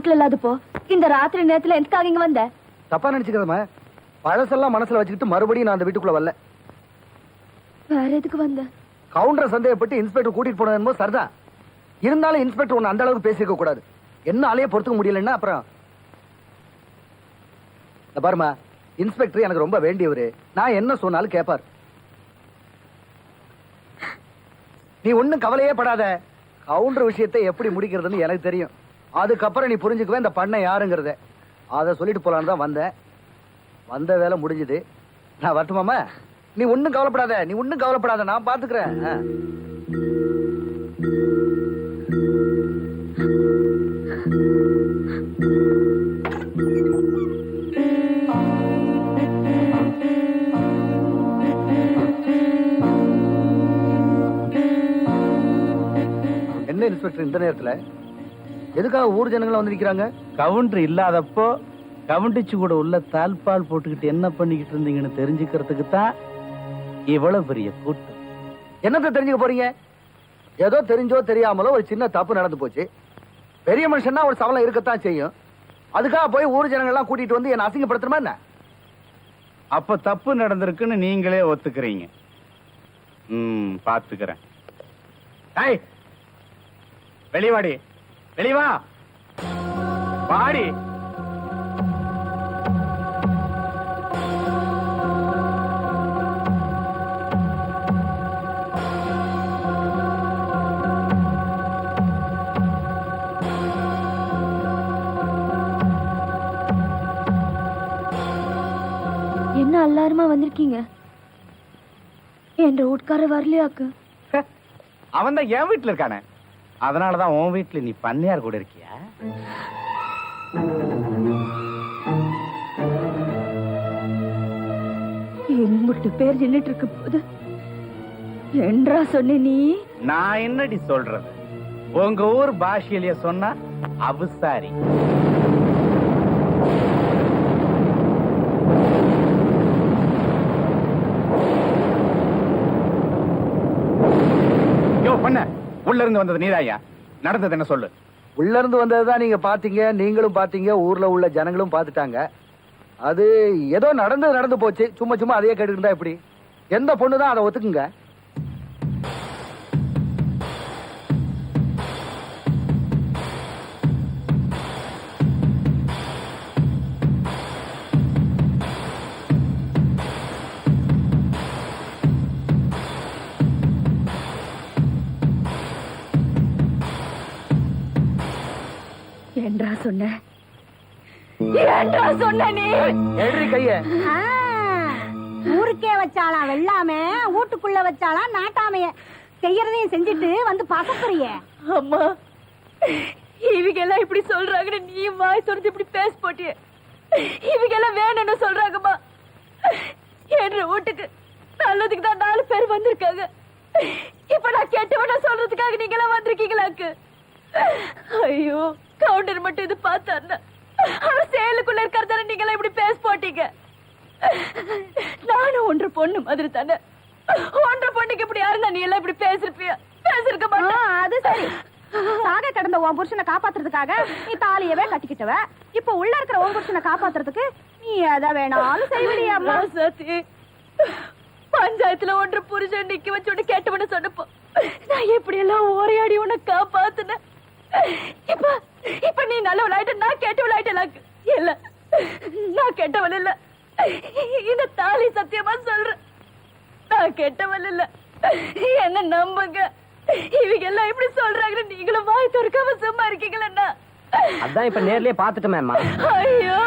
வீட்டுல இல்லாத போ இந்த ராத்திரி நேரத்துல எதுக்காக இங்க வந்த? தப்பா நினைச்சுக்கிறதமா? பழசெல்லாம் மனசுல வச்சுக்கிட்டு மறுபடியும் நான் அந்த வீட்டுக்குள்ள வரல. வேற எதுக்கு வந்த? கவுண்டர் சந்தேகப்பட்டு இன்ஸ்பெக்டர் கூட்டிட்டு போனது சரிதான். இருந்தாலும் இன்ஸ்பெக்டர் ஒன்னு அந்த அளவுக்கு பேசிக்க கூடாது. என்ன ஆளையே பொறுத்துக்க முடியலன்னா அப்புறம் பாருமா, இன்ஸ்பெக்டர் எனக்கு ரொம்ப வேண்டியவரு. நான் என்ன சொன்னாலும் கேட்பார். நீ ஒண்ணும் கவலையே படாத. கவுண்டர் விஷயத்தை எப்படி முடிக்கிறதுன்னு எனக்கு தெரியும். அதுக்கப்புறம் நீ புரிஞ்சுக்குவே இந்த பண்ணை யாருங்கிறத. அதை சொல்லிட்டு போலான்னு தான் வந்தேன். வந்த வேலை முடிஞ்சது. நான் வரட்டுமாமா? நீ ஒண்ணும் கவலைப்படாத, நான் பாத்துக்கிறேன். என்ன இன்ஸ்பெக்டர் இந்த நேரத்துல எதுக்காக ஊர் ஜனங்களை வந்து நிக்கிறாங்க? கவுண்டர் இல்லாதப்போ கவுண்டிச்சு கூட உள்ள தாழ்பால் போட்டுக்கிட்டு என்ன பண்ணிக்கிட்டு இருந்தீங்கன்னு தெரிஞ்சுக்கிறதுக்கு தான் இவ்வளவு பெரிய கூட்டம். என்னத்தை தெரிஞ்சுக்க போறீங்க? ஏதோ தெரிஞ்சோ தெரியாமலோ ஒரு சின்ன தப்பு நடந்து போச்சு. பெரிய மனுஷன்னா ஒரு சவலம் இருக்கத்தான் செய்யும். அதுக்காக போய் ஊர் ஜனங்கள்லாம் கூட்டிட்டு வந்து என்ன அசிங்கப்படுத்துறமா என்ன? அப்ப தப்பு நடந்திருக்குன்னு நீங்களே ஒத்துக்கிறீங்க. பாத்துக்கிறேன். வெளிவாடி, வெளிவா வாடி. என்ன எல்லாருமா வந்திருக்கீங்க? என் வீட்டுக்கார வரலையாக்கு? அவன் தான் என் வீட்டுல இருக்கானே. அதனாலதான் உன் வீட்டுல நீ பண்ணையார் கூட இருக்கியா? என்கிட்ட பேர் நின்னுட்டு இருக்க போது என்றா சொன்ன நீ? நான் என்னடி சொல்றது? உங்க ஊர் பாஷையிலேயே சொன்னா அபுசாரி. யோ பண்ண, உள்ள இருந்து வந்தது நீதாயா? நடந்தது என்ன சொல்லு? உள்ள இருந்து வந்ததுதான் நீங்க பாத்தீங்க, நீங்களும் பாத்தீங்க, ஊர்ல உள்ள ஜனங்களும் பாத்துட்டாங்க. அது ஏதோ நடந்து போச்சு. சும்மா அதையே கேட்டுக்கிட்டு இருந்தா எப்படி? எந்த பொண்ணுதான் அதை ஒத்துக்குங்க? என்றா சொன்ன? என்றா சொன்ன நீ? எழுதி கைய. ஊருக்கே வச்சாலாம் வெள்ளாமே, வீட்டுக்குள்ள வச்சாலாம் நாட்டாமைய. செய்யறதையும் செஞ்சுட்டு வந்து பசப்புறிய. அம்மா, இவங்க எல்லாம் இப்படி சொல்றாங்கன்னு நீ வாய் திறந்து இப்படி பேச போட்டிய. இவங்க எல்லாம் வேணும்னு சொல்றாங்கம்மா. என்ற வீட்டுக்கு நல்லதுக்கு தான் 4 பேர் வந்திருக்காங்க. இப்ப நான் கெட்டவன சொல்றதுக்காக நீங்க எல்லாம் வந்திருக்கீங்களாக்கு? ஐயோ, கவுண்டர் மட்டும் இது பார்த்தாருன்னா அவர் செயலுக்குள்ள இருக்கிறதான நீங்க எல்லாம் இப்படி பேச போட்டீங்க. நானும் ஒன்று பொண்ணு மாதிரி தானே. ஒன்று பொண்ணுக்கு இப்படி யாருன்னா நீ எல்லாம் இப்படி பேசிருப்பியா? பேசிருக்க மாட்டேன். அது சரி, சாக கிடந்த உன் புருஷனை காப்பாத்துறதுக்காக நீ தாலியவே கட்டிக்கிட்டவ. இப்ப உள்ள இருக்கிற உன் புருஷனை காப்பாத்துறதுக்கு நீ எதை வேணாலும் செய்விடியாமா? சத்தி, பஞ்சாயத்துல ஒன்று புருஷன் நிக்க வச்சு கேட்டவன சொன்னப்போ நான் எப்படி எல்லாம் ஓரையாடி உன்னை காப்பாத்துனேன். இப்ப நீ நல்லவளாயிட்ட, நான் கெட்டவளாயிட்ட. இல்ல, நான் கெட்டவள் இல்ல. இந்த தாலி சத்தியமா சொல்றேன், நான் கெட்டவள் இல்ல. என்ன நம்புங்க. இவங்க எல்லாம் இப்படி சொல்றாங்க, நீங்களும் வாய் திறக்காம சும்மா இருக்கீங்களா? அதான் இப்ப நேர்லயே பாத்துட்டோமேம்மா. ஐயோ,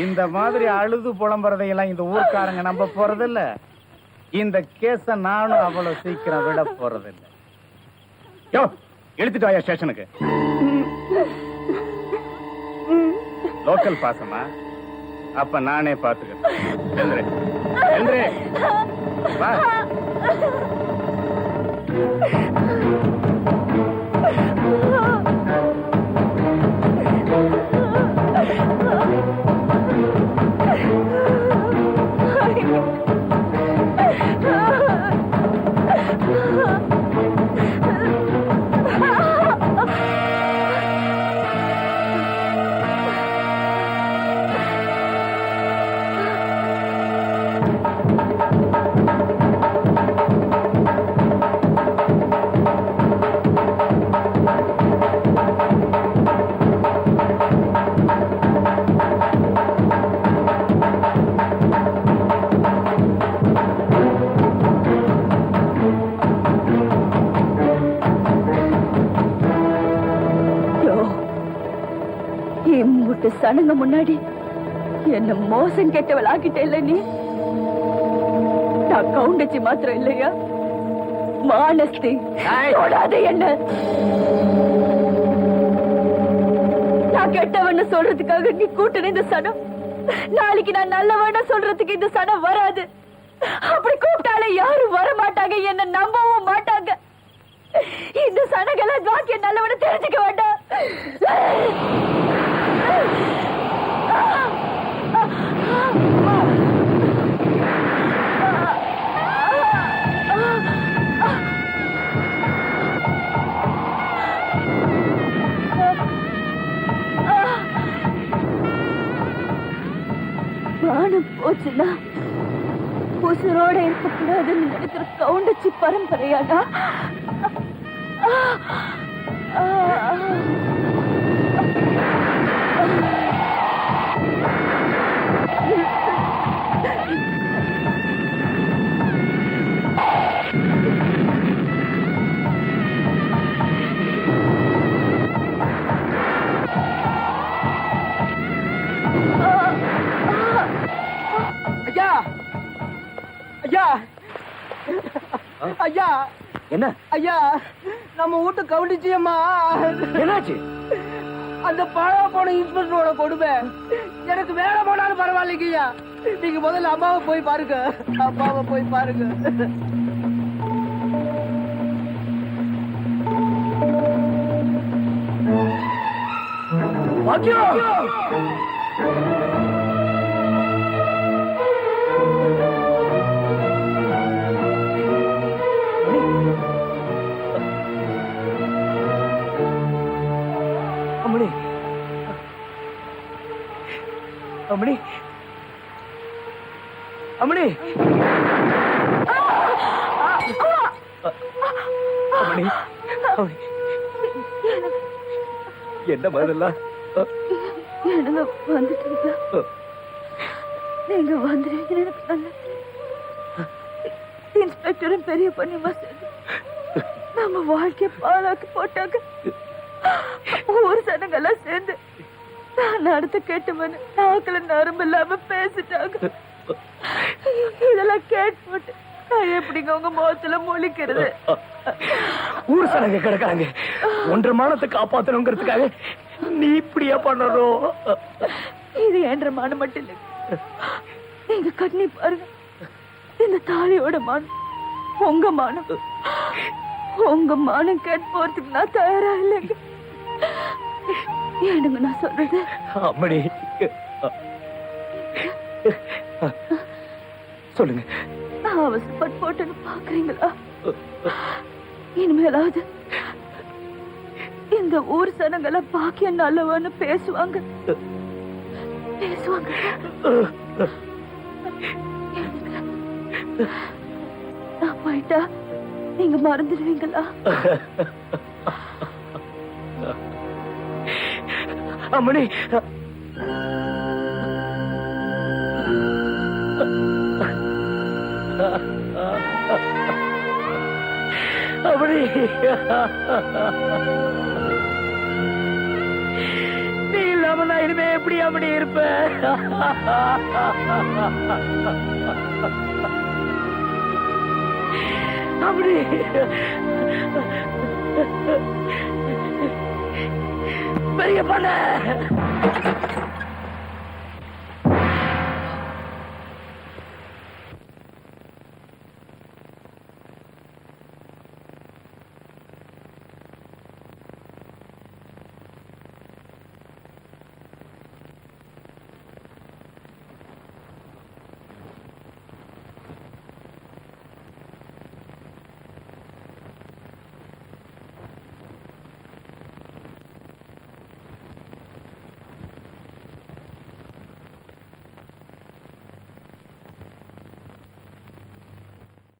இந்த மாதிரி அழுது புலம்புறதையெல்லாம் இந்த ஊர்க்காரங்க நம்ப போறதில்ல. இந்த கேஸ நானும் அவ்வளவு சீக்கிரம் விட போறதில்லை. யோ, எடுத்துட்டு வாயா ஸ்டேஷனுக்கு. லோக்கல் பாசமா? அப்ப நானே பாத்துக்கிறேன். எந்திரு. எந்திரு. வா. இம்புட்டு சனங்க முன்னாடி என்ன மோசம் கெட்டவள் ஆக்கிட்ட இல்ல நீ. நான் கவுண்டச்சி மாத்திரம் இல்லையா, மானஸ்தி. தொடாத என்ன. நான் கெட்டவன்னு சொல்றதுக்காக நீ கூட்டின இந்த சனம் நாளைக்கு நான் நல்லவன சொல்றதுக்கு இந்த சனம் வராது. அப்படி கூப்பிட்டாலே யாரும் வர மாட்டாங்க, என்ன நம்பவும் மாட்டாங்க. இந்த சனங்களை வாக்கிய நல்லவன தெரிஞ்சுக்க வேண்டாம். மானம் போச்சுன்னா உசுரோட இருக்கக்கூடாதுன்னு நினைக்கிற கவுண்டச்சி பரம்பரையாடா. ஐயா ஐயா என்ன ஐயா, நம்ம வீட்டு கவுண்டிச்சியம்மா. என்னாச்சு? அந்த பழம் போன இன்ஸ்பெக்டரோட கொடுமை. எனக்கு வேலை போனாலும் பரவாயில்லைங்கய்யா, நீங்க முதல்ல அம்மாவை போய் பாருங்க. அம்மாவை போய் பாருங்க. அம்மணி, அம்மணி, அம்மணி, அம்மணி, அம்மணி. என்ன மாதிரிலாம் எனக்கு வந்துட்டீங்களா? நீங்க வந்துடுவீங்கன்னு எனக்கு நல்லா இன்ஸ்பெக்டரும் பெரிய பண்ணிமா சேர்ந்து நம்ம வாழ்க்கைய பாழாக்கி போட்டாங்க. ஒரு சனங்கெல்லாம் சேர்ந்து நான் நடத்த கேட்டவனு நாக்கள நரம்பு இல்லாம பேசிட்டாங்க. இதெல்லாம் கேட்டு போட்டு நான் எப்படிங்க உங்க முகத்துல முழிக்கிறது? ஊர் சனங்க கிடக்குறாங்க. ஒன்றரை மானத்தை காப்பாத்தணுங்கிறதுக்காக நீ இப்படியா பண்ணணும்? இது என்ற மானம் மட்டும் இல்லை, நீங்க கண்ணி பாருங்க. இந்த தாலியோட மானம் உங்க மானம். உங்க மானம் கேட்டு போறதுக்கு நான் தயாரா இல்லைங்க. ஏனுங்க நான் சொல்றது? அம்மணி, சொல்லுங்க. நான் அவசரப்பட்டு போட்டேன்னு பாக்குறீங்களா? இனிமேலாவது இந்த ஊர் சனங்களை பாக்கியம் நல்லவன்னு பேசுவாங்க பேசுவாங்க. நான் போயிட்டா நீங்க மறந்துடுவீங்களா? அம்மணி, அம்மணி, நீ இல்லாம நான் இனிமே எப்படி அம்மணி இருப்பேன்? அம்மணி, பெரிய பண்ண